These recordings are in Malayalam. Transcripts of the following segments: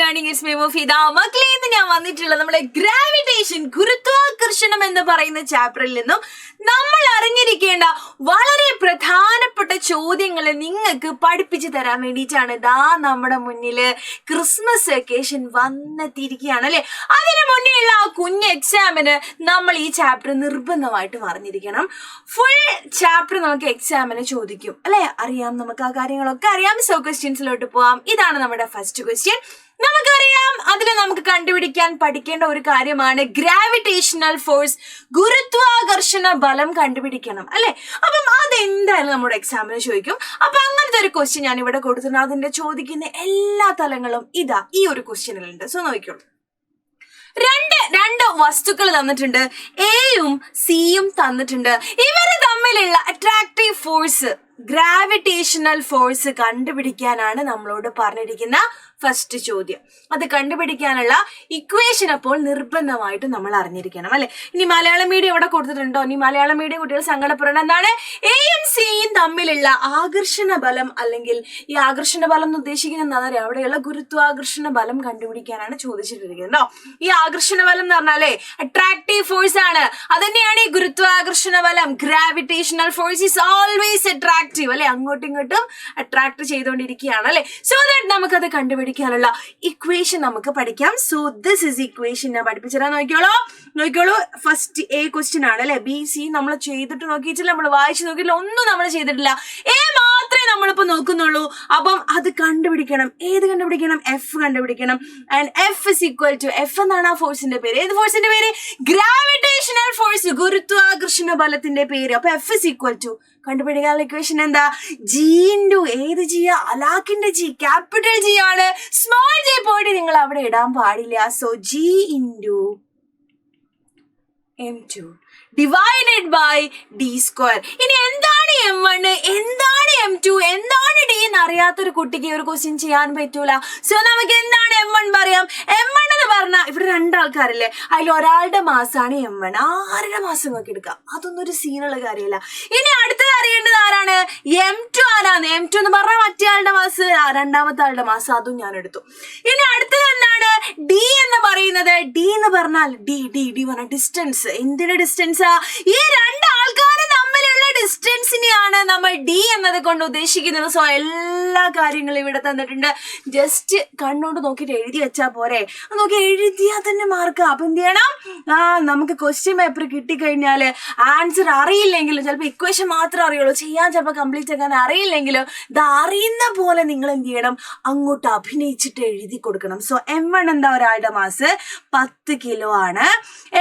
Learning it's me Mufeeda. മക്കളെ, ഇന്ന് ഞാൻ വന്നിട്ടുള്ളത് നമ്മുടെ ഗ്രാവിറ്റേഷൻ, ഗുരുത്വാകർഷണം എന്ന് പറയുന്ന ചാപ്റ്ററിൽ നിന്നും നമ്മൾ അറിഞ്ഞിരിക്കേണ്ട വളരെ പ്രധാനപ്പെട്ട ചോദ്യങ്ങൾ നിങ്ങൾക്ക് പഠിപ്പിച്ചു തരാൻ വേണ്ടിയിട്ടാണ് ദാ നമ്മുടെ മുന്നില് ക്രിസ്മസ് വെക്കേഷൻ വന്നെത്തിയിരിക്കുകയാണ് അല്ലെ. അതിന് മുന്നേയുള്ള ആ കുഞ്ഞ് എക്സാമിന് നമ്മൾ ഈ ചാപ്റ്റർ നിർബന്ധമായിട്ടും അറിഞ്ഞിരിക്കണം. ഫുൾ ചാപ്റ്റർ നമുക്ക് എക്സാമിന് ചോദിക്കും അല്ലെ. അറിയാം, നമുക്ക് ആ കാര്യങ്ങളൊക്കെ അറിയാം. സോ ക്വസ്റ്റ്യൻസിലോട്ട് പോവാം. ഇതാണ് നമ്മുടെ ഫസ്റ്റ് ക്വസ്റ്റ്യൻ. നമുക്കറിയാം, അതിൽ നമുക്ക് കണ്ടുപിടിക്കാൻ പഠിക്കേണ്ട ഒരു കാര്യമാണ് ഗ്രാവിറ്റേഷണൽ ഫോഴ്സ്, ഗുരുത്വാകർഷണ ബലം കണ്ടുപിടിക്കണം അല്ലെ. അപ്പം അതെന്തായാലും നമ്മുടെ എക്സാമിന് ചോദിക്കും. അപ്പൊ അങ്ങനത്തെ ഒരു ക്വസ്റ്റ്യൻ ഞാൻ ഇവിടെ കൊടുത്തിട്ടുണ്ട്. അതിന്റെ ചോദിക്കുന്ന എല്ലാ തലങ്ങളും ഇതാ ഈ ഒരു ക്വസ്റ്റ്യനിലുണ്ട്. സോ നോക്കിക്കോളൂ. രണ്ട് വസ്തുക്കൾ തന്നിട്ടുണ്ട്, എയും സിയും തന്നിട്ടുണ്ട്. ഇവര് തമ്മിലുള്ള അട്രാക്റ്റീവ് ഫോഴ്സ്, ഗ്രാവിറ്റേഷണൽ ഫോഴ്സ് കണ്ടുപിടിക്കാനാണ് നമ്മളോട് പറഞ്ഞിരിക്കുന്ന ഫസ്റ്റ് ചോദ്യം. അത് കണ്ടുപിടിക്കാനുള്ള ഇക്വേഷൻ അപ്പോൾ നിർബന്ധമായിട്ട് നമ്മൾ അറിഞ്ഞിരിക്കണം അല്ലെ. ഇനി മലയാളം മീഡിയം ഇവിടെ കൊടുത്തിട്ടുണ്ടോ? ഇനി മലയാളം മീഡിയം കുട്ടികൾ സങ്കടപ്പെടണം. എന്താണ്? എയും സിയും തമ്മിലുള്ള ആകർഷണ ബലം, അല്ലെങ്കിൽ ഈ ആകർഷണ ബലം എന്ന് ഉദ്ദേശിക്കുന്നത് എന്താ പറയുക, അവിടെയുള്ള ഗുരുത്വാകർഷണ ബലം കണ്ടുപിടിക്കാനാണ് ചോദിച്ചിട്ടിരിക്കുന്നത്. ഈ ആകർഷണ ബലം എന്ന് പറഞ്ഞാലേ അട്രാക്റ്റീവ് ഫോഴ്സ് ആണ്. അതന്നെയാണ് ഈ ഗുരുത്വാകർഷണ ബലം. Gravitational force is always attractive അല്ലെ. അങ്ങോട്ടും ഇങ്ങോട്ടും അട്രാക്ട് ചെയ്തുകൊണ്ടിരിക്കുകയാണ് അല്ലെ. സോ ദാറ്റ് നമുക്കത് കണ്ടുപിടിക്കാനുള്ള ഇക്വേഷൻ നമുക്ക് പഠിക്കാം. So this is equation. ഞാൻ പഠിപ്പിച്ചതാ. നോക്കിക്കോളൂ. ഫസ്റ്റ് എ ക്വസ്റ്റ്യൻ ആണ് അല്ലെ. ബി സി നമ്മൾ ചെയ്തിട്ട് നോക്കിയിട്ടില്ല, നമ്മൾ വായിച്ചു നോക്കിയിട്ടില്ല, ഒന്നും നമ്മൾ ചെയ്തിട്ടില്ല. എ മാത്രമേ നമ്മളിപ്പോ നോക്കുന്നുള്ളൂ. അപ്പം അത് കണ്ടുപിടിക്കണം. ഏത് കണ്ടുപിടിക്കണം? എഫ് കണ്ടുപിടിക്കണം. And F is equal to, F എന്നാണ് ആ ഫോഴ്സിന്റെ പേര്. ഏത് ഫോഴ്സിന്റെ പേര്? ഗ്രാവിറ്റേഷണൽ ഫോഴ്സ്, ഗുരുത്വാകർഷണ ബലത്തിന്റെ പേര്. അപ്പൊ എഫ് ഇസ് ഈക്വൽ ടു, കണ്ടുപിടിക്കാനുള്ള ഇക്വേഷൻ എന്താ? ജി ഇൻറ്റു, ഏത് ജിയാ? അലാക്കിന്റെ ജി, ക്യാപിറ്റൽ ജി ആണ്. സ്മോൾ ജി പോയിട്ട് നിങ്ങൾ അവിടെ ഇടാൻ പാടില്ല. So G into m2 divided by d square. ഇനി എന്താണ് m1, എന്താണ് m2, എന്താണ് d എന്ന് അറിയാത്തൊരു കുട്ടിക്ക് ഒരു ക്വസ്റ്റ്യൻ ചെയ്യാൻ പറ്റൂല. സോ നമുക്ക് എന്താണ് m1 പറയാം. m1 എന്ന് പറഞ്ഞാൽ ഇവിടെ രണ്ടാൾക്കാരല്ലേ, അതിൽ ഒരാളുടെ മാസമാണ് m1. ആരുടെ മാസം നോക്കി എടുക്കാം, അതൊന്നും ഒരു സീനുള്ള കാര്യമല്ല. ഇനി അടുത്തത് അറിയേണ്ടത് ആരാണ്? m2 ആരാണ്? m2 എന്ന് പറഞ്ഞാൽ മറ്റേ ആളുടെ മാസം, രണ്ടാമത്തെ ആളുടെ മാസം, അതും ഞാൻ എടുത്തു. ഇനി അടുത്തത് എന്താണ്? d എന്ന് പറയുന്നത്. d എന്ന് പറഞ്ഞാൽ d പറഞ്ഞ ഡിസ്റ്റൻസ്. എന്തിന്റെ ഡിസ്റ്റൻസ്? ഈ രണ്ട് ആൾക്കാരും തമ്മിലുള്ള ഡിസ്റ്റൻസിനെയാണ് നമ്മൾ d എന്നത് കൊണ്ട് ഉദ്ദേശിക്കുന്നത്. സോ എല്ലാ കാര്യങ്ങളും ഇവിടെ തന്നിട്ടുണ്ട്. ജസ്റ്റ് കണ്ണോണ്ട് നോക്കിയിട്ട് എഴുതി വെച്ചാൽ പോരെ. നോക്കി എഴുതിയാൽ തന്നെ മാർക്ക്. അപ്പൊ എന്ത് ചെയ്യണം? നമുക്ക് ക്വസ്റ്റ്യൻ പേപ്പർ കിട്ടിക്കഴിഞ്ഞാല് ആൻസർ അറിയില്ലെങ്കിലും, ചിലപ്പോൾ ഇക്വേഷൻ മാത്രമേ അറിയുള്ളൂ, ചെയ്യാൻ ചിലപ്പോൾ കംപ്ലീറ്റ് ആക്കാൻ അറിയില്ലെങ്കിലും, ഇത് അറിയുന്ന പോലെ നിങ്ങൾ എന്ത് ചെയ്യണം? അങ്ങോട്ട് അഭിനയിച്ചിട്ട് എഴുതി കൊടുക്കണം. സോ m1 എന്താ? ഒരാളുടെ മാസ് 10 കിലോ ആണ്.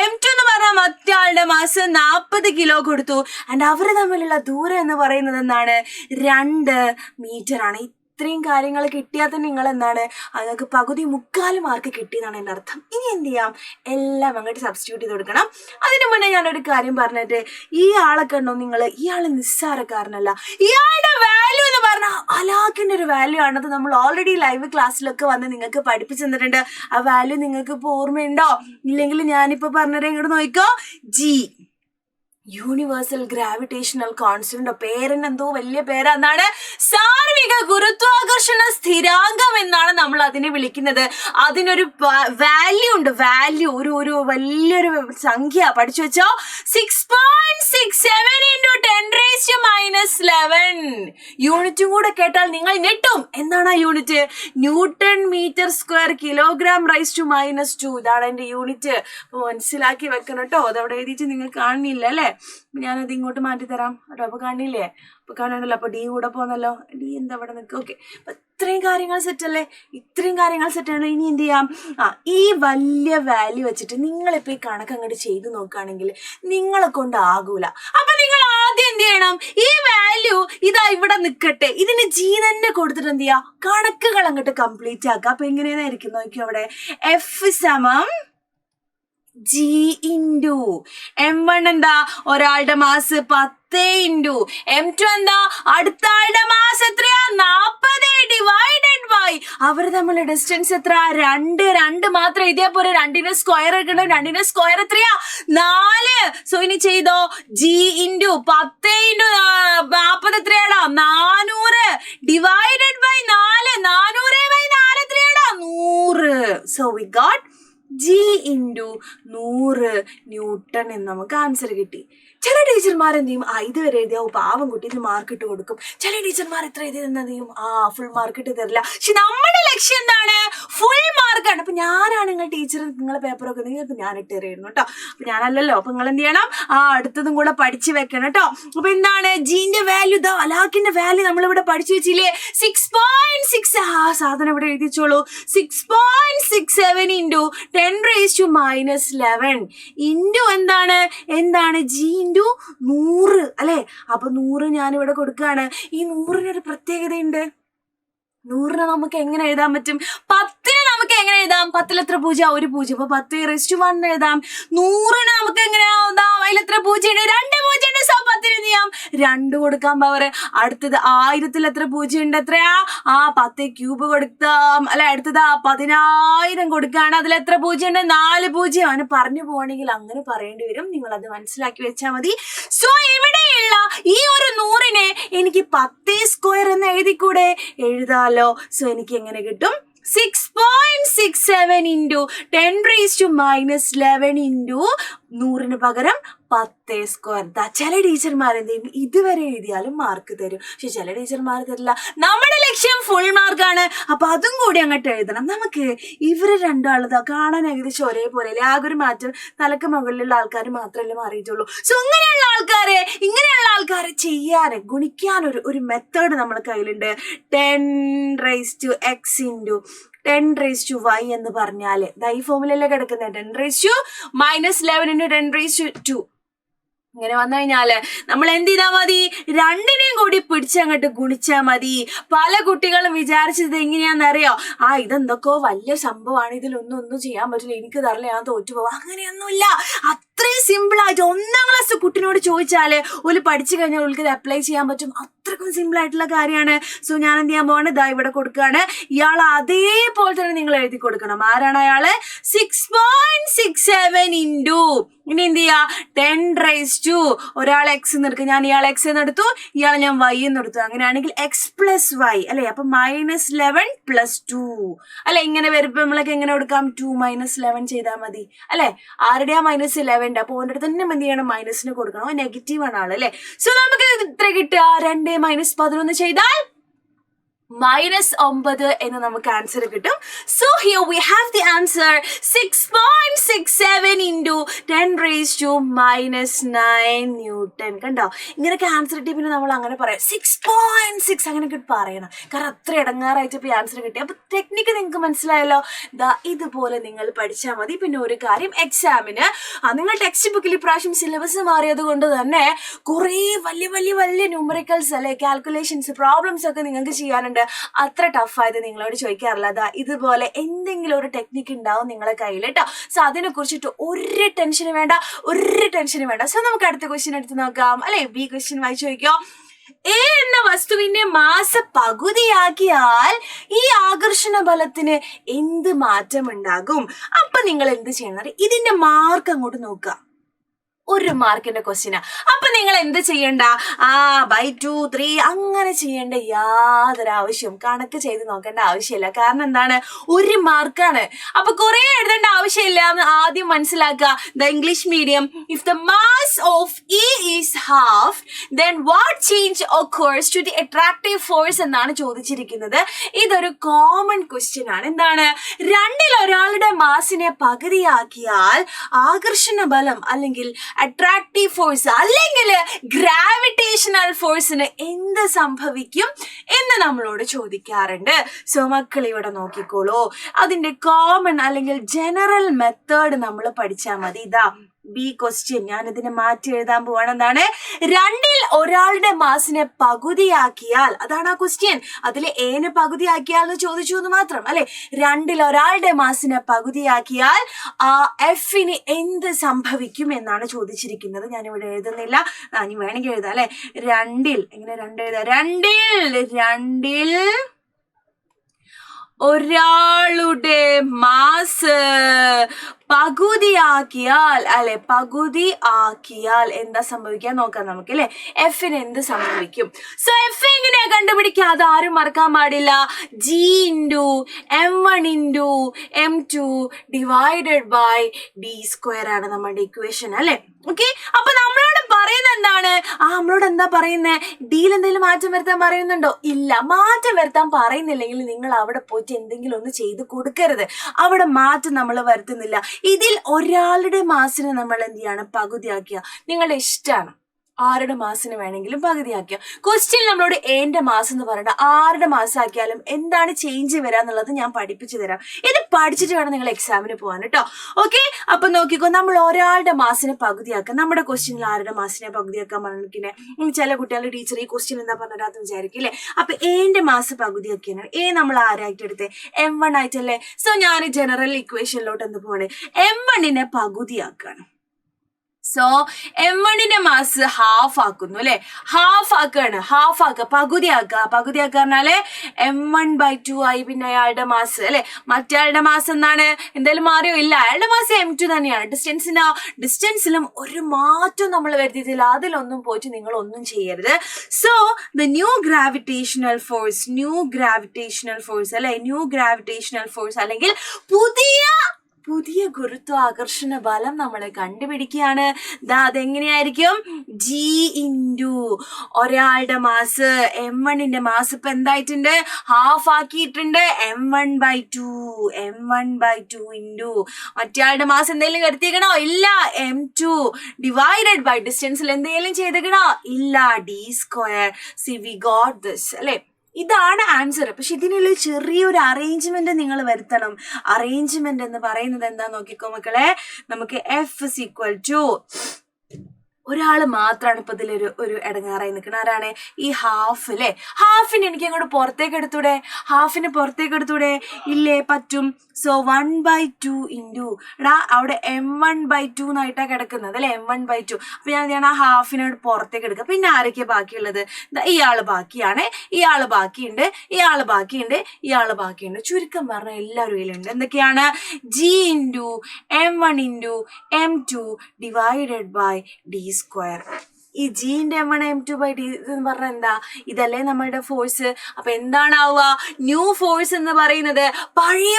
m2 എന്ന് പറഞ്ഞാൽ മറ്റേ ആളുടെ മാസ് 40 കിലോ കൊടുത്തു. ആൻഡ് അവർ തമ്മിലുള്ള ദൂരം എന്ന് പറയുന്നത് എന്താണ്? 2 മീറ്റർ ആണ്. ഇത്രയും കാര്യങ്ങൾ കിട്ടിയാൽ തന്നെ നിങ്ങൾ എന്താണ്, നിങ്ങൾക്ക് പകുതി മുക്കാൽ മാർക്ക് കിട്ടിയെന്നാണ് എൻ്റെ അർത്ഥം. ഇനി എന്ത് ചെയ്യാം? എല്ലാം അങ്ങോട്ട് സബ്സ്റ്റിറ്റ്യൂട്ട് ചെയ്ത് കൊടുക്കണം. അതിനു മുന്നേ ഞാനൊരു കാര്യം പറഞ്ഞിട്ട്, ഈ ആളെ കണ്ടോ നിങ്ങൾ? ഇയാൾ നിസ്സാരക്കാരനല്ല. ഇയാളുടെ വാല്യൂ എന്ന് പറഞ്ഞാൽ അലാക്കിന്റെ ഒരു വാല്യൂ ആണ്. അത് നമ്മൾ ഓൾറെഡി ലൈവ് ക്ലാസ്സിലൊക്കെ വന്ന് നിങ്ങൾക്ക് പഠിപ്പിച്ചു തന്നിട്ടുണ്ട്. ആ വാല്യൂ നിങ്ങൾക്ക് ഇപ്പോൾ ഓർമ്മയുണ്ടോ? ഇല്ലെങ്കിൽ ഞാനിപ്പോൾ പറഞ്ഞത് ഇങ്ങോട്ട് നോക്കിക്കോ. G, universal gravitational constant. പേരിന് എന്തോ വലിയ പേരാ. എന്താണ്? സാർവിക ഗുരുത്വാകർഷണ സ്ഥിരാങ്കം എന്നാണ് നമ്മൾ അതിനെ വിളിക്കുന്നത്. അതിനൊരു വാല്യൂ ഉണ്ട്. വാല്യൂ ഒരു വലിയൊരു സംഖ്യ പഠിച്ചു വെച്ചോ. 6.67 × 10⁻⁻11. യൂണിറ്റും കൂടെ കേട്ടാൽ നിങ്ങൾ ഞെട്ടും. എന്താണ് ആ unit? Newton metre square kg⁻⁻². ഇതാണ് എന്റെ യൂണിറ്റ്. മനസ്സിലാക്കി വെക്കണം കേട്ടോ. അതവിടെ എഴുതിയിട്ട് നിങ്ങൾ കാണുന്നില്ല അല്ലെ. ഞാനത് ഇങ്ങോട്ട് മാറ്റി തരാം കേട്ടോ. അപ്പൊ കാണില്ലേ? അപ്പൊ കാണണ്ടല്ലോ. അപ്പൊ ഡി കൂടെ പോന്നല്ലോ. ഡി എന്താ ഇവിടെ നിൽക്കുക? ഓക്കെ. അപ്പൊ ഇത്രയും കാര്യങ്ങൾ സെറ്റ് അല്ലേ? ഇത്രയും കാര്യങ്ങൾ സെറ്റാണ്. ഇനി എന്ത് ചെയ്യാം? ഈ വലിയ വാല്യൂ വെച്ചിട്ട് നിങ്ങളിപ്പോ ഈ കണക്ക് അങ്ങോട്ട് ചെയ്ത് നോക്കുകയാണെങ്കിൽ നിങ്ങളെ കൊണ്ട് ആകൂല. അപ്പൊ നിങ്ങൾ ആദ്യം എന്ത് ചെയ്യണം? ഈ വാല്യൂ ഇതാ ഇവിടെ നിൽക്കട്ടെ, ഇതിന് ജി തന്നെ കൊടുത്തിട്ട് എന്ത് ചെയ്യാ? കണക്കുകൾ അങ്ങോട്ട് കംപ്ലീറ്റ് ആക്കുക. അപ്പൊ എങ്ങനെയായിരിക്കും നോക്കിയോ? അവിടെ എഫ് സമം ജി ഇൻറ്റു m1 എന്താ? ഒരാളുടെ മാസ് 10 ഇൻറ്റു m2 എന്താ? അടുത്ത ആളുടെ മാസ് എത്രയാ? 40 ഡിവൈഡഡ് ബൈ അവർ തമ്മിലുള്ള ഡിസ്റ്റൻസ് എത്ര? 2 മാത്രം എഴുതിയാ പോരെ. 2ന്റെ സ്ക്വയർ എടുക്കണം. 2ന്റെ സ്ക്വയർ എത്രയാ? 4. സോ ഇനി ചെയ്തോ. ജി ഇൻറ്റു 10 ഇൻറ്റു 40 എത്രയാടാ? 400 ഡിവൈഡഡ് ബൈ 4. 400/4 എത്രയാടാ? 100. So we got G into 100 newton എന്ന് നമുക്ക് ആൻസർ കിട്ടി. ചില ടീച്ചർമാർ എന്ത് ചെയ്യും, ഇതുവരെ എഴുതിയാവും പാവം കുട്ടിക്ക് മാർക്ക് ഇട്ട് കൊടുക്കും. ചില ടീച്ചർമാർ ഇത്ര എഴുതി എന്ത് ചെയ്യും, ഫുൾ മാർക്ക് ഇട്ട് തരില്ല. പക്ഷെ നമ്മുടെ ലക്ഷ്യം എന്താണ്, ഫുൾ മാർക്കാണ്. അപ്പൊ ഞാനാണ് നിങ്ങൾ ടീച്ചർ, നിങ്ങളെ പേപ്പറൊക്കെ ഉണ്ടെങ്കിൽ ഇപ്പൊ ഞാൻ ഇട്ട് തരുന്നു കേട്ടോ. അപ്പൊ ഞാനല്ലല്ലോ. അപ്പൊ നിങ്ങൾ എന്ത് ചെയ്യണം, അടുത്തതും കൂടെ പഠിച്ചു വെക്കണം കേട്ടോ. അപ്പൊ എന്താണ് ജീന്റെ വാല്യൂ, അലാക്കിന്റെ വാല്യൂ നമ്മളിവിടെ പഠിച്ചു വെച്ചില്ലേ, 6.6. സാധനം ഇവിടെ എഴുതിച്ചോളൂ. 6.67 ഇൻറ്റു 10⁻⁻11 ഇൻറ്റു എന്താണ് ജി ഇൻറ്റു 100 അല്ലെ. അപ്പൊ 100 ഞാനിവിടെ കൊടുക്കുകയാണ്. ഈ 100-നൊരു പ്രത്യേകതയുണ്ട്. 100-നെ നമുക്ക് എങ്ങനെ എഴുതാൻ പറ്റും, 10-നെ നമുക്ക് എങ്ങനെ എഴുതാം, 10-ൽ എത്ര പൂജ്യം, 1 പൂജ്യം. അപ്പൊ 10⁻1 എഴുതാം. 100-നെ നമുക്ക് എങ്ങനെയാ എഴുതാം, അതിൽ എത്ര പൂജ്യം ഉണ്ട്, 2 പൂജ്യം ഉണ്ട്. സോ 10-ന് എന്ത് ചെയ്യാം, 2 കൊടുക്കാം പവർ. അടുത്തത് 1000-ൽ എത്ര പൂജ്യം ഉണ്ട്, എത്രയാ, 10 ക്യൂബ് കൊടുക്കാം അല്ലെ. അടുത്തത് 10,000 കൊടുക്കുകയാണ്. അതിൽ എത്ര പൂജ്യം ഉണ്ട്, 4 പൂജ്യം. അങ്ങനെ പറഞ്ഞു പോവാണെങ്കിൽ അങ്ങനെ പറയേണ്ടി വരും. നിങ്ങൾ അത് മനസ്സിലാക്കി വെച്ചാൽ മതി. സോ ഇവിടെയുള്ള ഈ ഒരു 100-നെ എനിക്ക് 10² എന്ന് എഴുതിക്കൂടെ, എഴുതാലോ. സോ എനിക്ക് എങ്ങനെ കിട്ടും, 6.67 ഇൻറ്റു 10⁻⁻11 ഇൻറ്റു 100-ന് പകരം 10². ചില ടീച്ചർമാർ എന്ത് ചെയ്യും, ഇതുവരെ എഴുതിയാലും മാർക്ക് തരും. പക്ഷെ ചില ടീച്ചർമാർ തരില്ല. നമ്മുടെ ലക്ഷ്യം ഫുൾ മാർക്കാണ്. അപ്പൊ അതും കൂടി അങ്ങോട്ട് എഴുതണം. നമുക്ക് ഇവര് രണ്ടാളതാ കാണാൻ ഏകദേശം ഒരേപോലെ, ആകെ ഒരു മാറ്റം തലക്ക് മുകളിലുള്ള ആൾക്കാർ മാത്രമല്ലേ മാറിയിട്ടുള്ളൂ. സോ ഇങ്ങനെയുള്ള ആൾക്കാരെ ചെയ്യാൻ, ഗുണിക്കാൻ ഒരു മെത്തേഡ് നമ്മുടെ കയ്യിലുണ്ട്. 10⁻x ഇൻറ്റു 10⁻y എന്ന് പറഞ്ഞാല് ഈ ഫോമിലല്ലേ കിടക്കുന്നത്, 10⁻⁻11 ഇൻറ്റു 10⁻2. ഇങ്ങനെ വന്നു കഴിഞ്ഞാല് നമ്മൾ എന്ത് ചെയ്താൽ മതി, 2-നെയും കൂടി പിടിച്ചങ്ങോട്ട് ഗുണിച്ചാൽ മതി. പല കുട്ടികളും വിചാരിച്ചത് എങ്ങനെയാണെന്നറിയോ, ഇതെന്തൊക്കെയോ വലിയ സംഭവമാണ്, ഇതിലൊന്നും ചെയ്യാൻ പറ്റില്ല, എനിക്ക് തരില്ല, ഞാൻ തോറ്റുപോവാം. അങ്ങനെയൊന്നുമില്ല. അത്രയും സിമ്പിൾ ആയിട്ട് 1ാം ക്ലാസ് കുട്ടിനോട് ചോദിച്ചാല് ഒരു പഠിച്ചു കഴിഞ്ഞാൽ അവൾക്ക് ഇത് അപ്ലൈ ചെയ്യാൻ പറ്റും. അത്രക്കും സിമ്പിൾ ആയിട്ടുള്ള കാര്യമാണ്. സോ ഞാൻ എന്ത് ചെയ്യാൻ പോവാണ്, ഇവിടെ കൊടുക്കുകയാണ്. ഇയാൾ അതേപോലെ തന്നെ നിങ്ങൾ എഴുതി കൊടുക്കണം. ആരാണ് അയാള്, 6.67 ഇൻറ്റു ഇനി എന്ത് ചെയ്യാ, 10⁻2. ഒരാൾ എക്സ് എന്ന് എടുക്കും, ഞാൻ ഇയാൾ എക്സ് എന്ന് എടുത്തു, ഇയാൾ ഞാൻ വൈ എന്ന് എടുത്തു. അങ്ങനെയാണെങ്കിൽ x+y അല്ലെ. അപ്പൊ -11 + 2 അല്ലെ. ഇങ്ങനെ വരുമ്പോ നമ്മളൊക്കെ എങ്ങനെ കൊടുക്കാം, 2 - 11 ചെയ്താൽ മതി അല്ലെ. ആരുടെയാ -11? അപ്പൊ ഓൻ്റെ അടുത്ത് തന്നെ എന്ത് ചെയ്യണം, മൈനസിന് കൊടുക്കണം. നെഗറ്റീവ് ആണ് ആള് അല്ലെ. സോ നമുക്ക് ഇത്ര കിട്ടുക, 2 - 11 ചെയ്താൽ -9 എന്ന് നമുക്ക് ആൻസർ കിട്ടും. So here we have the answer 6.67 into 10⁻⁻9 newton. കണ്ടോ, ഇങ്ങനെയൊക്കെ ആൻസർ കിട്ടി പിന്നെ നമ്മൾ അങ്ങനെ പറയാം 6.6 അങ്ങനെയൊക്കെ പറയണം. കാരണം അത്ര ഇടങ്ങാറായിട്ട് ഇപ്പോൾ ആൻസർ കിട്ടി. അപ്പോൾ ടെക്നിക്ക് നിങ്ങൾക്ക് മനസ്സിലായല്ലോ. ഇതുപോലെ നിങ്ങൾ പഠിച്ചാൽ മതി. പിന്നെ ഒരു കാര്യം, എക്സാമിന് നിങ്ങൾ ടെക്സ്റ്റ് ബുക്കിൽ ഇപ്രാവശ്യം സിലബസ് മാറിയത് കൊണ്ട് തന്നെ കുറേ വലിയ ന്യൂമറിക്കൽസ് അല്ലെ, കാൽക്കുലേഷൻസ്, പ്രോബ്ലംസ് ഒക്കെ നിങ്ങൾക്ക് ചെയ്യാനുണ്ട്. അത്ര ടഫായത് നിങ്ങളോട് ചോദിക്കാറില്ല. ഇതുപോലെ എന്തെങ്കിലും ഒരു ടെക്നിക്ക് ഉണ്ടാവും നിങ്ങളെ കയ്യിൽ കേട്ടോ. സോ അതിനെ കുറിച്ചിട്ട് ഒരു ടെൻഷനും വേണ്ട. സോ നമുക്ക് അടുത്ത ക്വസ്റ്റ്യൻ എടുത്ത് നോക്കാം അല്ലെ. ബി ക്വസ്റ്റ്യൻ വായിച്ചു ചോദിക്കോ. എ എന്ന വസ്തുവിന്റെ മാസ് പകുതിയാക്കിയാൽ ഈ ആകർഷണ ബലത്തിന് എന്ത് മാറ്റം ഉണ്ടാകും? അപ്പൊ നിങ്ങൾ എന്ത് ചെയ്യണം, ഇതിന്റെ മാർക്ക് അങ്ങോട്ട് നോക്കുക. 1 മാർക്കിന്റെ ക്വസ്റ്റ്യനാ. അപ്പൊ നിങ്ങൾ എന്ത് ചെയ്യണ്ട, 2, 3 അങ്ങനെ ചെയ്യേണ്ട യാതൊരു ആവശ്യവും, കണക്ക് ചെയ്ത് നോക്കേണ്ട ആവശ്യമില്ല. കാരണം എന്താണ്, 1 മാർക്കാണ്. അപ്പൊ കുറെ എഴുതേണ്ട ആവശ്യമില്ല എന്ന് ആദ്യം മനസ്സിലാക്കുക. The English medium, if the mass of E is half then what change occurs to the attractive force എന്നാണ് ചോദിച്ചിരിക്കുന്നത്. ഇതൊരു കോമൺ ക്വസ്റ്റ്യൻ ആണ്. എന്താണ്, 2-ൽ ഒരാളുടെ മാസിനെ പകുതിയാക്കിയാൽ ആകർഷണ ബലം അല്ലെങ്കിൽ അട്രാക്റ്റീവ് ഫോഴ്സ് അല്ലെങ്കിൽ ഗ്രാവിറ്റേഷണൽ ഫോഴ്സിന് എന്ത് സംഭവിക്കും എന്ന് നമ്മളോട് ചോദിക്കാറുണ്ട്. സോ മക്കൾ ഇവിടെ നോക്കിക്കോളൂ. അതിന്റെ കോമൺ അല്ലെങ്കിൽ ജനറൽ മെത്തേഡ് നമ്മൾ പഠിച്ചാൽ മതി. ബി ക്വസ്റ്റ്യൻ ഞാൻ ഇതിനെ മാറ്റി എഴുതാൻ പോവാണ്. എന്താണ്, 2-ൽ ഒരാളുടെ മാസിനെ പകുതിയാക്കിയാൽ, അതാണ് ആ ക്വസ്റ്റ്യൻ. അതിൽ എനെ പകുതിയാക്കിയാൽ എന്ന് ചോദിച്ചു എന്ന് മാത്രം അല്ലെ. 2-ൽ ഒരാളുടെ മാസിനെ പകുതിയാക്കിയാൽ എഫിന് എന്ത് സംഭവിക്കും എന്നാണ് ചോദിച്ചിരിക്കുന്നത്. ഞാനിവിടെ എഴുതുന്നില്ല, ഇനി വേണമെങ്കിൽ എഴുതാം അല്ലെ. 2-ൽ എങ്ങനെ 2 എഴുതാം, 2-ൽ ഒരാളുടെ മാസ് പകുതിയാക്കിയാൽ എന്താ സംഭവിക്കാൻ നോക്കാം നമുക്ക് അല്ലെ. എഫിന് എന്ത് സംഭവിക്കും? സോ എഫ് എങ്ങനെയാ കണ്ടുപിടിക്കുക, അതാരും മറക്കാൻ പാടില്ല. G × M1 m1 into m2 divided by d square ആണ് നമ്മുടെ ഇക്വേഷൻ അല്ലെ. ഓക്കെ, അപ്പൊ നമ്മളോട് പറയുന്നത് എന്താണ്? നമ്മളോട് എന്താ പറയുന്നത്? ഡിയിൽ എന്തെങ്കിലും മാറ്റം വരുത്താൻ പറയുന്നുണ്ടോ? ഇല്ല. മാറ്റം വരുത്താൻ പറയുന്നില്ലെങ്കിൽ നിങ്ങൾ അവിടെ പോയിട്ട് എന്തെങ്കിലും ഒന്ന് ചെയ്ത് കൊടുക്കരുത്. അവിടെ മാറ്റം നമ്മൾ വരുത്തുന്നില്ല. ഇതിൽ ഒരാളുടെ മാസിനെ നമ്മൾ എന്ത് ചെയ്യാണ്? പകുതിയാക്കിയ. നിങ്ങളുടെ ഇഷ്ടമാണ്, ആരുടെ മാസിന് വേണമെങ്കിലും പകുതിയാക്കിയ. ക്വസ്റ്റ്യൻ നമ്മളോട് എന്റെ മാസം എന്ന് പറയണ്ട, ആരുടെ മാസം ആക്കിയാലും എന്താണ് ചേഞ്ച് വരാന്നുള്ളത് ഞാൻ പഠിപ്പിച്ചു തരാം. ഇത് പഠിച്ചിട്ട് വേണം നിങ്ങൾ എക്സാമിന് പോകാൻ കേട്ടോ. ഓക്കെ, അപ്പൊ നോക്കിക്കോ, നമ്മൾ ഒരാളുടെ മാസിനെ പകുതിയാക്കാം. നമ്മുടെ ക്വസ്റ്റ്യനിൽ ആരുടെ മാസിനെ പകുതിയാക്കാൻ പറഞ്ഞിരിക്കുന്നത്? ചില കുട്ടികളുടെ ടീച്ചർ ഈ ക്വസ്റ്റ്യൻ എന്താ പറഞ്ഞത് വിചാരിക്കും അല്ലേ. അപ്പൊ എന്റെ മാസം പകുതിയാക്കിയാണ്. നമ്മൾ ആരായിട്ട് എടുത്തേ? m1 ആയിട്ടല്ലേ. സോ ഞാൻ ജനറൽ ഇക്വേഷനിലോട്ട് എന്ത് പോണേ? m1നെ പകുതിയാക്കാണ്. സോ m1ന്റെ മാസ് ഹാഫ് ആക്കുന്നു അല്ലെ. ഹാഫ് ആക്കാണ്, ഹാഫ് ആക്കുക, പകുതിയാക്കുക. പകുതിയാക്കുക പറഞ്ഞാല് m1/2 ആയി. പിന്നെ അയാളുടെ മാസ് അല്ലെ, മറ്റയാളുടെ മാസം എന്താണ്? എന്തായാലും മാറിയോ? ഇല്ല, അയാളുടെ മാസം m2 തന്നെയാണ്. ഡിസ്റ്റൻസിലും ഒരു മാറ്റവും നമ്മൾ വരുത്തിയിട്ടില്ല. അതിലൊന്നും പോയിട്ട് നിങ്ങൾ ഒന്നും ചെയ്യരുത്. So the new gravitational force അല്ലെ, ന്യൂ ഗ്രാവിറ്റേഷണൽ ഫോഴ്സ് അല്ലെങ്കിൽ പുതിയ ഗുരുത്വാകർഷണ ബലം നമ്മൾ കണ്ടുപിടിക്കുകയാണ്. അതെങ്ങനെയായിരിക്കും? ജി ഇൻറ്റു ഒരാളുടെ മാസ് m1ന്റെ മാസ് ഇപ്പൊ എന്തായിട്ടുണ്ട്? ഹാഫ് ആക്കിയിട്ടുണ്ട്. m1/2 ഇൻറ്റു മറ്റയാളുടെ മാസ് എന്തെങ്കിലും വരുത്തിക്കണോ? ഇല്ല. m2 ഡിവൈഡഡ് ബൈ ഡിസ്റ്റൻസിൽ എന്തെങ്കിലും ചെയ്തേക്കണോ? ഇല്ല. d². C we got this അല്ലെ. ഇതാണ് ആൻസർ. പക്ഷെ ഇതിനുള്ള ചെറിയൊരു അറേഞ്ച്മെന്റ് നിങ്ങൾ വരുത്തണം. അറേഞ്ച്മെന്റ് എന്ന് പറയുന്നത് എന്താ നോക്കിക്കോ മക്കളെ. നമുക്ക് F= ഒരാള് മാത്രമാണ് ഇപ്പൊ ഇതിലൊരു ഇടങ്ങാറായി നിൽക്കുന്നത്. ആരാണ്? ഈ ഹാഫ് അല്ലെ. ഹാഫിന് എനിക്ക് അങ്ങോട്ട് പുറത്തേക്ക് എടുത്തൂടെ? ഇല്ലേ, പറ്റും. സോ 1/2 ഇൻറ്റു അവിടെ m1/2 എന്നായിട്ടാ കിടക്കുന്നത് അല്ലെ, m1/2. അപ്പൊ ഞാൻ ആ ഹാഫിനോട് പുറത്തേക്ക് എടുക്കുക. പിന്നെ ആരൊക്കെയാ ബാക്കിയുള്ളത്? ഇയാള് ബാക്കിയുണ്ട്. ചുരുക്കം പറഞ്ഞ എല്ലാവരും ഇതിലുണ്ട്. എന്തൊക്കെയാണ്? g into m1 into m2 divided by d². ഈ ജിന്റെ m1 m2/d എന്ന് പറഞ്ഞാൽ എന്താ? ഇതല്ലേ നമ്മളുടെ ഫോഴ്സ്. അപ്പൊ എന്താണാവുക? ന്യൂ ഫോഴ്സ് എന്ന് പറയുന്നത് പഴയ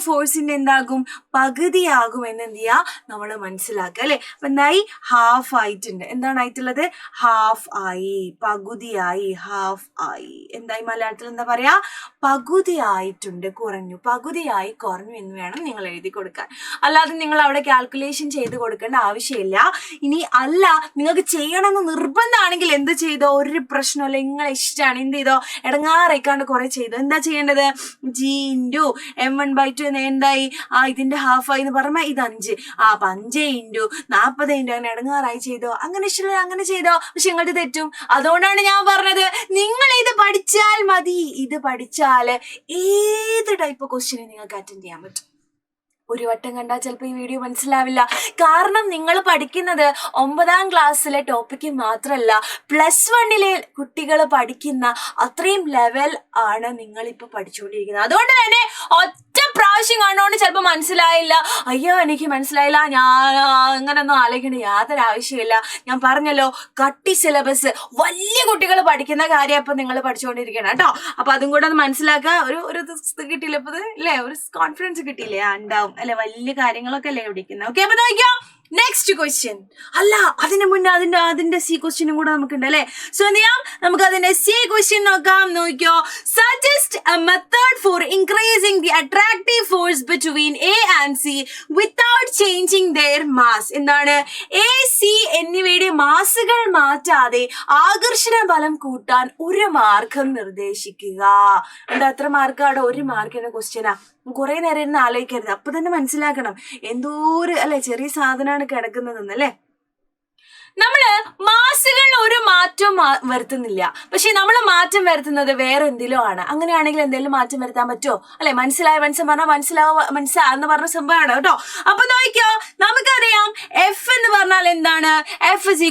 ഫോഴ്സിന്റെ എന്താകും? പകുതിയാകും എന്ന് എന്ത് ചെയ്യാ? നമ്മൾ മനസ്സിലാക്കുക അല്ലെ. അപ്പൊ എന്തായി? ഹാഫ് ആയിട്ടുണ്ട്. എന്താണ് ആയിട്ടുള്ളത്? ഹാഫ് ആയി, പകുതിയായി, ഹാഫ് ആയി. എന്തായി? മലയാളത്തിൽ എന്താ പറയാ? പകുതിയായിട്ടുണ്ട്, പകുതിയായി കുറഞ്ഞു എന്ന് വേണം നിങ്ങൾ എഴുതി കൊടുക്കാൻ. അല്ലാതെ നിങ്ങൾ അവിടെ കാൽക്കുലേഷൻ ചെയ്ത് കൊടുക്കേണ്ട ആവശ്യമില്ല. ഇനി അല്ല, നിങ്ങൾക്ക് ചെയ്യണമെന്ന് നിർബന്ധമാണെങ്കിൽ എന്ത് ചെയ്തോ, ഒരു പ്രശ്നമല്ല, നിങ്ങളെ ഇഷ്ടമാണ്. എന്ത് ചെയ്തോ? ഇടങ്ങാറേക്കാണ്ട് കുറെ ചെയ്തോ. എന്താ ചെയ്യേണ്ടത്? ജി ഇൻറ്റു m1/2 എന്ന് എന്തായി? ഇതിന്റെ ഹാഫ് ആയി എന്ന് പറഞ്ഞാൽ ഇത് 5. 5 ഇൻറ്റു 40 ഇൻറ്റു അങ്ങനെ ഇടങ്ങാറായി ചെയ്തോ. അങ്ങനെ ഇഷ്ടമില്ല, അങ്ങനെ ചെയ്തോ. പക്ഷെ നിങ്ങളുടെ തെറ്റും. അതുകൊണ്ടാണ് ഞാൻ പറഞ്ഞത് നിങ്ങൾ ഇത് പഠിച്ചാൽ മതി. ഇത് പഠിച്ചാൽ ഏത് ടൈപ്പ് ക്വസ്റ്റ്യനെ നിങ്ങൾക്ക് അറ്റൻഡ് ചെയ്യാൻ പറ്റും. ഒരു വട്ടം കണ്ടാൽ ചിലപ്പോൾ ഈ വീഡിയോ മനസ്സിലാവില്ല. കാരണം നിങ്ങൾ പഠിക്കുന്നത് 9ാം ക്ലാസ്സിലെ ടോപ്പിക്ക് മാത്രമല്ല, +1 കുട്ടികൾ പഠിക്കുന്ന അത്രയും ലെവൽ ആണ് നിങ്ങളിപ്പോൾ പഠിച്ചുകൊണ്ടിരിക്കുന്നത്. അതുകൊണ്ട് തന്നെ ഒറ്റ പ്രാവശ്യം കണ്ടുകൊണ്ട് ചിലപ്പോൾ മനസ്സിലായില്ല, അയ്യോ എനിക്ക് മനസ്സിലായില്ല, ഞാൻ അങ്ങനൊന്നും ആലോചിക്കേണ്ട യാതൊരു ആവശ്യമില്ല. ഞാൻ പറഞ്ഞല്ലോ, കട്ടി സിലബസ്, വലിയ കുട്ടികൾ പഠിക്കുന്ന കാര്യം ഇപ്പം നിങ്ങൾ പഠിച്ചുകൊണ്ടിരിക്കണം കേട്ടോ. അപ്പൊ അതും കൂടെ ഒന്ന് മനസ്സിലാക്കുക. ഒരു കിട്ടിയില്ല ഇപ്പൊ അല്ലേ, ഒരു കോൺഫിഡൻസ് കിട്ടിയില്ലേ? ഉണ്ടാവും അല്ലെ, വലിയ കാര്യങ്ങളൊക്കെ അല്ലേ പഠിക്കുന്നത്. ഓക്കെ, അപ്പൊ നോക്കിയോ നെക്സ്റ്റ് ക്വസ്റ്റ്യൻ. അല്ല, അതിന് മുന്നേ അതിന്റെ സി ക്വസ്റ്റ്യനും കൂടെ നമുക്കുണ്ട് അല്ലെ. സോ എന്ത് ചെയ്യാം, നമുക്ക് അതിന്റെ സി ക്വസ്റ്റ്യൻ നോക്കാം. നോക്കിയോ, suggest a method for increasing the attractive force between A and C without changing their mass. എന്താണ്? എ, സി എന്നിവയുടെ മാസുകൾ മാറ്റാതെ ആകർഷണ ബലം കൂട്ടാൻ ഒരു മാർഗം നിർദ്ദേശിക്കുക. എന്താ, എത്ര മാർക്കാണ്? ഒരു മാർക്കിന്റെ ക്വസ്റ്റ്യനാ. കുറെ നേരം ഇരുന്ന് ആലോചിക്കരുത്, അപ്പൊ തന്നെ മനസ്സിലാക്കണം എന്തോ ഒരു അല്ലെ ചെറിയ സാധനമാണ് കിടക്കുന്നതെന്ന് അല്ലെ. നമ്മള് മാസുകളിൽ ഒരു മാറ്റവും വരുത്തുന്നില്ല, പക്ഷെ നമ്മൾ മാറ്റം വരുത്തുന്നത് വേറെ എന്തെങ്കിലും ആണ്. അങ്ങനെയാണെങ്കിൽ എന്തെങ്കിലും മാറ്റം വരുത്താൻ പറ്റുമോ? അല്ലെ, മനസ്സിലാന്ന് പറഞ്ഞ സംഭവമാണ് കേട്ടോ. അപ്പൊ നോക്കിയോ, നമുക്കറിയാം എഫ് എന്ന് പറഞ്ഞാൽ എന്താണ്? F =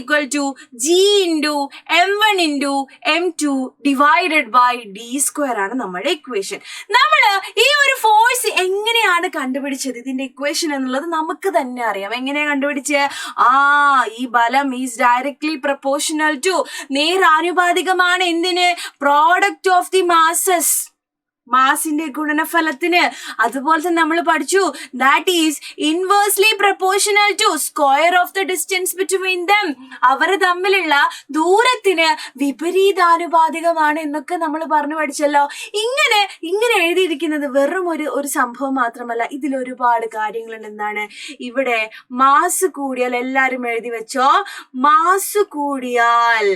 G into m1 into m2 divided by d² ആണ് നമ്മുടെ ഇക്വേഷൻ. നമ്മള് ഈ ഒരു ഫോഴ്സ് എങ്ങനെയാണ് കണ്ടുപിടിച്ചത്? ഇതിന്റെ ഇക്വേഷൻ എന്നുള്ളത് നമുക്ക് തന്നെ അറിയാം. എങ്ങനെയാ കണ്ടുപിടിച്ചത്? ഈ ബലം ഈസ് ഡയറക്ട്ലി പ്രൊപ്പോർഷണൽ ടു, നേരാനുപാതികമാണ് എന്തിന്? Product of the masses. മാസിന്റെ ഗുണനഫലത്തിന്. അതുപോലെ തന്നെ നമ്മൾ പഠിച്ചു that is inversely proportional to square of the distance between them. അവർ തമ്മിലുള്ള ദൂരത്തിന് വിപരീതാനുപാതികമാണ് എന്നൊക്കെ നമ്മൾ പറഞ്ഞു പഠിച്ചല്ലോ. ഇങ്ങനെ എഴുതിയിരിക്കുന്നത് വെറും ഒരു സംഭവം മാത്രമല്ല, ഇതിൽ ഒരുപാട് കാര്യങ്ങളുണ്ട്. എന്താണ് ഇവിടെ മാസ് കൂടിയാൽ, എല്ലാരും എഴുതി വെച്ചോ, മാസ് കൂടിയാൽ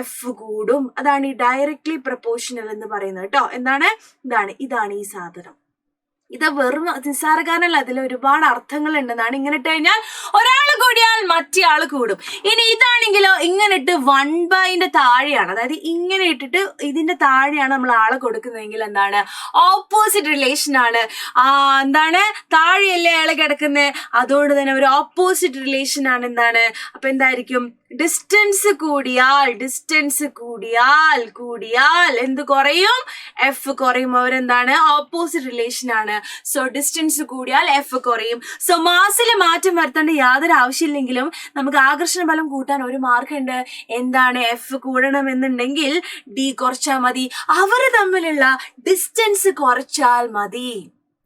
എഫ് കൂടും. അതാണ് ഈ ഡയറക്ട്ലി പ്രൊപ്പോർഷണൽ എന്ന് പറയുന്നത് കേട്ടോ. എന്താണ് ഇതാണ് ഈ സാധനം. ഇത് വെറും നിസ്സാരകാരനല്ല, അതിൽ ഒരുപാട് അർത്ഥങ്ങൾ ഉണ്ടെന്നാണ്. ഇങ്ങനെ ഇട്ട് കഴിഞ്ഞാൽ ഒരാൾ കൂടിയാൽ മറ്റേ ആൾ കൂടും. ഇനി ഇതാണെങ്കിലോ ഇങ്ങനെ ഇട്ട് 1/ന്റെ താഴെയാണ്, അതായത് ഇങ്ങനെ ഇട്ടിട്ട് ഇതിന്റെ താഴെയാണ് നമ്മൾ ആളെ കൊടുക്കുന്നതെങ്കിൽ എന്താണ് ഓപ്പോസിറ്റ് റിലേഷൻ ആണ്. എന്താണ് താഴെയല്ലേ ആളെ കിടക്കുന്നത്, അതുകൊണ്ട് തന്നെ ഒരു ഓപ്പോസിറ്റ് റിലേഷൻ ആണ്. എന്താണ് അപ്പൊ എന്തായിരിക്കും, ഡിസ്റ്റൻസ് കൂടിയാൽ എന്ത് കുറയും, എഫ് കുറയും. അവരെന്താണ് ഓപ്പോസിറ്റ് റിലേഷൻ ആണ്. സോ ഡിസ്റ്റൻസ് കൂടിയാൽ എഫ് കുറയും. സോ മാസിൽ മാറ്റം വരുത്തേണ്ട യാതൊരു ആവശ്യമില്ലെങ്കിലും നമുക്ക് ആകർഷണ ബലം കൂട്ടാൻ ഒരു മാർഗമുണ്ട്. എന്താണ്, എഫ് കൂടണമെന്നുണ്ടെങ്കിൽ ഡി കുറച്ചാൽ മതി. അവര് തമ്മിലുള്ള ഡിസ്റ്റൻസ് കുറച്ചാൽ മതി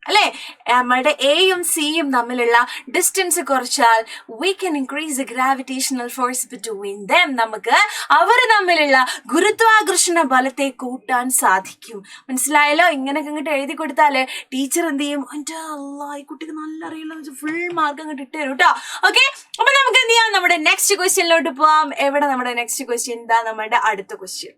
അല്ലെ. നമ്മളുടെ എയും സിയും തമ്മിലുള്ള ഡിസ്റ്റൻസ് കുറച്ചാൽ we can increase the gravitational force between them. നമുക്ക് അവർ തമ്മിലുള്ള ഗുരുത്വാകർഷണ ബലത്തെ കൂട്ടാൻ സാധിക്കും. മനസ്സിലായല്ലോ? ഇങ്ങനെയൊക്കെ ഇങ്ങോട്ട് എഴുതി കൊടുത്താല് ടീച്ചർ എന്ത് ചെയ്യും, എൻ്റെ അല്ലാ ഈ കുട്ടിക്ക് നല്ല അറിയില്ല, ഫുൾ മാർക്ക് അങ്ങോട്ട് ഇട്ട് തരും കേട്ടോ. ഓക്കെ, അപ്പൊ നമുക്ക് എന്ത് ചെയ്യാം, നമ്മുടെ നെക്സ്റ്റ് ക്വസ്റ്റ്യനിലോട്ട് പോവാം. എവിടെ നമ്മുടെ നെക്സ്റ്റ് ക്വസ്റ്റ്യൻ, എന്താ നമ്മുടെ അടുത്ത question.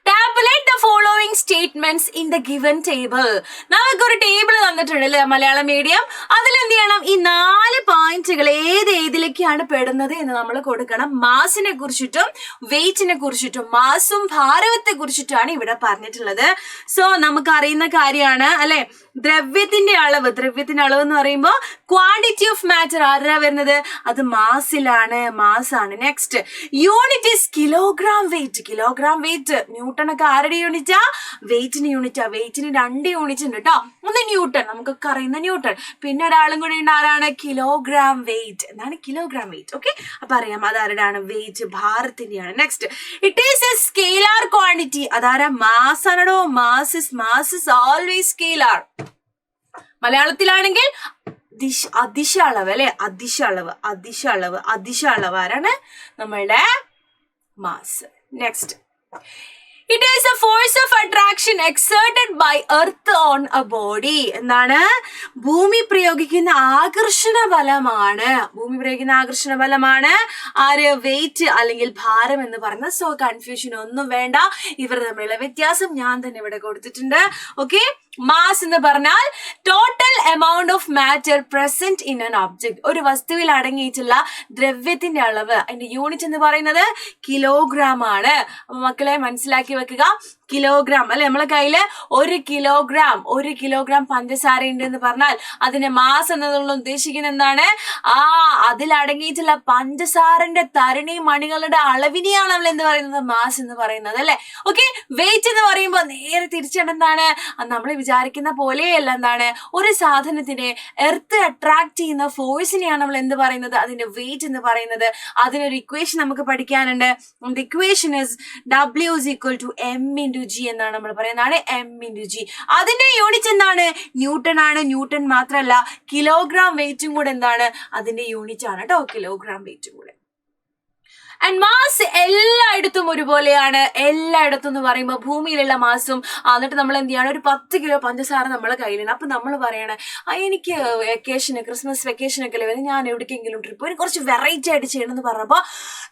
Tabulate the following statements in the given table. നമുക്കൊരു ടേബിൾ തന്നിട്ടുണ്ടല്ലേ മലയാളം മീഡിയം. അതിൽ എന്ത് ചെയ്യണം, ഈ 4 പോയിന്റുകൾ ഏതിലേക്കാണ് പെടുന്നത് എന്ന് നമ്മൾ കൊടുക്കണം. മാസിനെ കുറിച്ചിട്ടും വെയിറ്റിനെ കുറിച്ചിട്ടും മാസും ഭാരത്തെ കുറിച്ചിട്ടാണ് ഇവിടെ പറഞ്ഞിട്ടുള്ളത്. സോ നമുക്ക് അറിയുന്ന കാര്യമാണ് അല്ലെ, ദ്രവ്യത്തിന്റെ അളവ് എന്ന് പറയുമ്പോൾ ക്വാണ്ടിറ്റി ഓഫ് മാറ്റർ ആരാ വരുന്നത്, അത് മാസിലാണ്. Next unit is kilogram weight. Newton ഒക്കെ ആരുടെ യൂണിറ്റാ, വെയിറ്റിന് യൂണിറ്റാ. വെയിറ്റിന് 2 യൂണിറ്റ് ഉണ്ട് കേട്ടോ. ഒന്ന് ന്യൂട്ടൺ, നമുക്കൊക്കെ അറിയുന്ന ന്യൂട്ടൺ. പിന്നെ ഒരാളും കൂടി ഉണ്ട്, ആരാണ്, കിലോഗ്രാം വെയിറ്റ്. എന്താണ് കിലോഗ്രാം വെയിറ്റ്? ഓക്കെ, അപ്പൊ അറിയാം അതാരുടെയാണ്, വെയിറ്റ് ഭാരത്തിന്റെയാണ്. Next it is a scalar quantity. അതാരാ, മാസ് ആണോ. Mass is always scalar. മലയാളത്തിലാണെങ്കിൽ അതിശ അളവ് അല്ലെ, അതിശ അളവ് ആരാണ്, നമ്മളുടെ mass. Next It is a force of attraction exerted by earth on a body. എന്താണ്, ഭൂമി പ്രയോഗിക്കുന്ന ആകർഷണ ബലമാണ് ആര്, വെയിറ്റ് അല്ലെങ്കിൽ ഭാരം എന്ന് പറയുന്നത്. സോ കൺഫ്യൂഷൻ ഒന്നും വേണ്ട, ഇവർ തമ്മിലുള്ള വ്യത്യാസം ഞാൻ തന്നെ ഇവിടെ കൊടുത്തിട്ടുണ്ട്. ഓക്കെ, മാസ് എന്ന് പറഞ്ഞാൽ total amount of matter present in an object. ഒരു വസ്തുവിൽ അടങ്ങിയിട്ടുള്ള ദ്രവ്യത്തിന്റെ അളവ്, അതിന്റെ യൂണിറ്റ് എന്ന് പറയുന്നത് കിലോഗ്രാം ആണ്. അപ്പൊ മക്കളെ മനസ്സിലാക്കി വെക്കുക, കിലോഗ്രാം അല്ലെ. നമ്മളെ കയ്യില് 1 കിലോഗ്രാം പഞ്ചസാര ഉണ്ട് എന്ന് പറഞ്ഞാൽ അതിന്റെ മാസ് എന്നതുകൊണ്ട് ഉദ്ദേശിക്കുന്നത് എന്താണ്, അതിലടങ്ങിയിട്ടുള്ള പഞ്ചസാരന്റെ തരണി മണികളുടെ അളവിനെയാണ് നമ്മൾ എന്ത് പറയുന്നത്, മാസ് എന്ന് പറയുന്നത് അല്ലെ. ഓക്കെ, വെയിറ്റ് എന്ന് പറയുമ്പോൾ നേരെ തിരിച്ചാണ്. എന്താണ്, നമ്മൾ വിചാരിക്കുന്ന പോലെയല്ല. എന്താണ്, ഒരു സാധനത്തിനെ എർത്ത് അട്രാക്ട് ചെയ്യുന്ന ഫോഴ്സിനെയാണ് നമ്മൾ എന്ത് പറയുന്നത്, അതിന്റെ വെയിറ്റ് എന്ന് പറയുന്നത്. അതിനൊരു ഇക്വേഷൻ നമുക്ക് പഠിക്കാനുണ്ട്. ഇക്വേഷൻ ഇസ് W = m/g എന്നാണ് നമ്മൾ പറയുന്നതാണ്. m/g. അതിന്റെ യൂണിറ്റ് എന്താണ്, ന്യൂട്ടൺ ആണ്. ന്യൂട്ടൺ മാത്രമല്ല, കിലോഗ്രാം വെയിറ്റും കൂടെ എന്താണ്, അതിന്റെ യൂണിറ്റ് ആണ് കേട്ടോ, കിലോഗ്രാം വെയിറ്റും കൂടെ. ആൻഡ് മാസ് എല്ലായിടത്തും ഒരുപോലെയാണ്. എല്ലായിടത്തും എന്ന് പറയുമ്പോൾ ഭൂമിയിലുള്ള മാസും. എന്നിട്ട് നമ്മൾ എന്ത് ചെയ്യണം, ഒരു 10 കിലോ പഞ്ചസാര നമ്മളെ കയ്യിലുണ്ട്. അപ്പൊ നമ്മൾ പറയണേ, എനിക്ക് ക്രിസ്മസ് വെക്കേഷനൊക്കെ അല്ലേ വരും, ഞാൻ എവിടേക്കെങ്കിലും ട്രിപ്പ് ഒരു കുറച്ച് വെറൈറ്റി ആയിട്ട് ചെയ്യണം എന്ന് പറഞ്ഞപ്പോ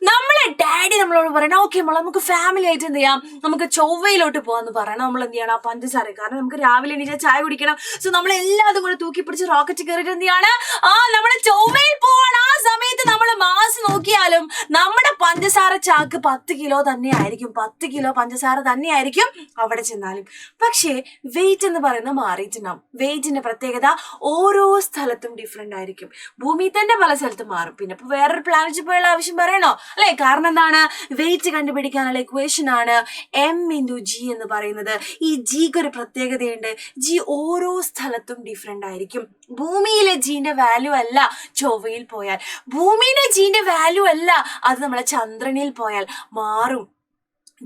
നമ്മളെ ഡാഡി നമ്മളോട് പറയണം, ഓക്കെ മോളെ നമുക്ക് ഫാമിലി ആയിട്ട് എന്ത് ചെയ്യാം, നമുക്ക് ചൊവ്വയിലോട്ട് പോകാന്ന് പറയണം. നമ്മൾ എന്ത് ചെയ്യണം, ആ പഞ്ചസാര, കാരണം നമുക്ക് രാവിലെ എണീറ്റാൽ ചായ കുടിക്കണം. സോ നമ്മൾ എല്ലാതും കൂടെ തൂക്കി പിടിച്ച് റോക്കറ്റ് കയറിയിട്ട് എന്ത് ചെയ്യാണ്, നമ്മള് ചൊവ്വയിൽ പോവാണ്. ആ സമയത്ത് നമ്മൾ മാസ് നോക്കിയാലും നമ്മുടെ പഞ്ചസാര ചാക്ക് 10 കിലോ തന്നെ ആയിരിക്കും, 10 കിലോ പഞ്ചസാര തന്നെ ആയിരിക്കും അവിടെ ചെന്നാലും. പക്ഷേ വെയിറ്റ് എന്ന് പറയുന്നത് മാറിയിട്ടുണ്ടാവും. വെയിറ്റിന്റെ പ്രത്യേകത ഓരോ സ്ഥലത്തും ഡിഫറെന്റ് ആയിരിക്കും. ഭൂമിയിൽ തന്നെ പല സ്ഥലത്തും മാറും. പിന്നെ ഇപ്പൊ വേറൊരു പ്ലാനറ്റിൽ പോയുള്ള ആവശ്യം പറയണോ അല്ലെ? കാരണം എന്താണ്, വെയിറ്റ് കണ്ടുപിടിക്കാനുള്ള ഇക്വേഷൻ ആണ് m/g എന്ന് പറയുന്നത്. ഈ ജിക്ക് ഒരു പ്രത്യേകതയുണ്ട്, ജി ഓരോ സ്ഥലത്തും ഡിഫറെന്റ് ആയിരിക്കും. ഭൂമിയിലെ ജീന്റെ വാല്യൂ അല്ല ചൊവ്വയിൽ പോയാൽ, ഭൂമിയിലെ ജീന്റെ വാല്യൂ അല്ല അത് നമ്മളെ ചന്ദ്രനിൽ പോയാൽ മാറും.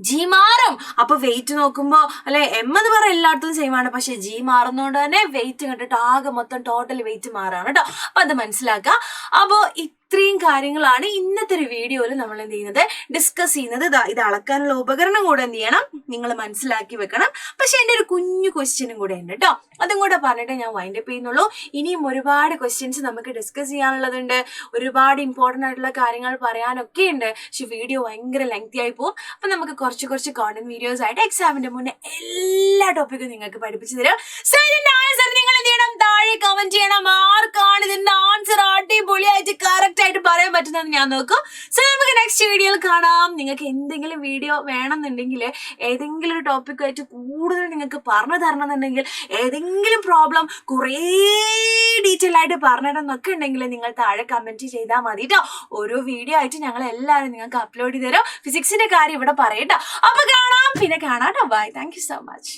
ജി മാറും. അപ്പൊ വെയിറ്റ് നോക്കുമ്പോ അല്ലെ എം എന്ന് പറഞ്ഞ എല്ലായിടത്തും സെയിം ആണ്, പക്ഷെ ജി മാറുന്നോണ്ട് തന്നെ വെയിറ്റ് കണ്ടിട്ട് ആകെ മൊത്തം ടോട്ടൽ വെയിറ്റ് മാറാണ് കേട്ടോ. അപ്പൊ അത് മനസ്സിലാക്കുക. അപ്പോ ഇത്രയും കാര്യങ്ങളാണ് ഇന്നത്തെ ഒരു വീഡിയോയിൽ നമ്മൾ എന്ത് ചെയ്യുന്നത്, ഡിസ്കസ് ചെയ്യുന്നത്. ഇത് അളക്കാനുള്ള ഉപകരണം കൂടെ എന്ത് ചെയ്യണം, നിങ്ങൾ മനസ്സിലാക്കി വെക്കണം. പക്ഷെ എൻ്റെ ഒരു കുഞ്ഞു ക്വസ്റ്റ്യനും കൂടെ ഉണ്ട് കേട്ടോ, അതും കൂടെ പറഞ്ഞിട്ട് ഞാൻ വൈൻഡ് അപ്പ് ചെയ്യുന്നുള്ളൂ. ഇനിയും ഒരുപാട് ക്വസ്റ്റ്യൻസ് നമുക്ക് ഡിസ്കസ് ചെയ്യാനുള്ളതുണ്ട്, ഒരുപാട് ഇമ്പോർട്ടൻ്റ് ആയിട്ടുള്ള കാര്യങ്ങൾ പറയാനൊക്കെ ഉണ്ട്. പക്ഷെ വീഡിയോ ഭയങ്കര ലെങ്തി ആയി പോകും. അപ്പൊ നമുക്ക് കുറച്ച് കോണ്ടന്റ് വീഡിയോസ് ആയിട്ട് എക്സാമിന്റെ മുന്നേ എല്ലാ ടോപ്പിക്കും നിങ്ങൾക്ക് പഠിപ്പിച്ചു തരാം. സോ ഇതിന്റെ ആൻസർ നിങ്ങൾ എന്ത് ചെയ്യണം, താഴെ കമന്റ് ചെയ്യണം. ആർക്കാണ് ഇതിന്റെ ആൻസർ അടിപൊളിയായിട്ട് കറക്റ്റ് ആയിട്ട് പറയാൻ പറ്റുന്നത് ഞാൻ നോക്കും. സോ നമുക്ക് നെക്സ്റ്റ് വീഡിയോയിൽ കാണാം. നിങ്ങൾക്ക് എന്തെങ്കിലും വീഡിയോ വേണമെന്നുണ്ടെങ്കിൽ, ഏതെങ്കിലും ഒരു ടോപ്പിക്കായിട്ട് കൂടുതൽ നിങ്ങൾക്ക് പറഞ്ഞു തരണം എന്നുണ്ടെങ്കിൽ, ഏതെങ്കിലും പ്രോബ്ലം കുറേ ഡീറ്റെയിൽ ആയിട്ട് പറഞ്ഞിടന്നൊക്കെ ഉണ്ടെങ്കിൽ നിങ്ങൾ താഴെ കമന്റ് ചെയ്താൽ മതി കേട്ടോ. ഓരോ വീഡിയോ ആയിട്ട് ഞങ്ങൾ എല്ലാവരും നിങ്ങൾക്ക് അപ്ലോഡ് ചെയ്ത് തരാം. ഫിസിക്സിന്റെ കാര്യം ഇവിടെ പറയട്ടോ. അപ്പൊ കാണാം, പിന്നെ കാണാം കേട്ടോ. Bye, thank you so much.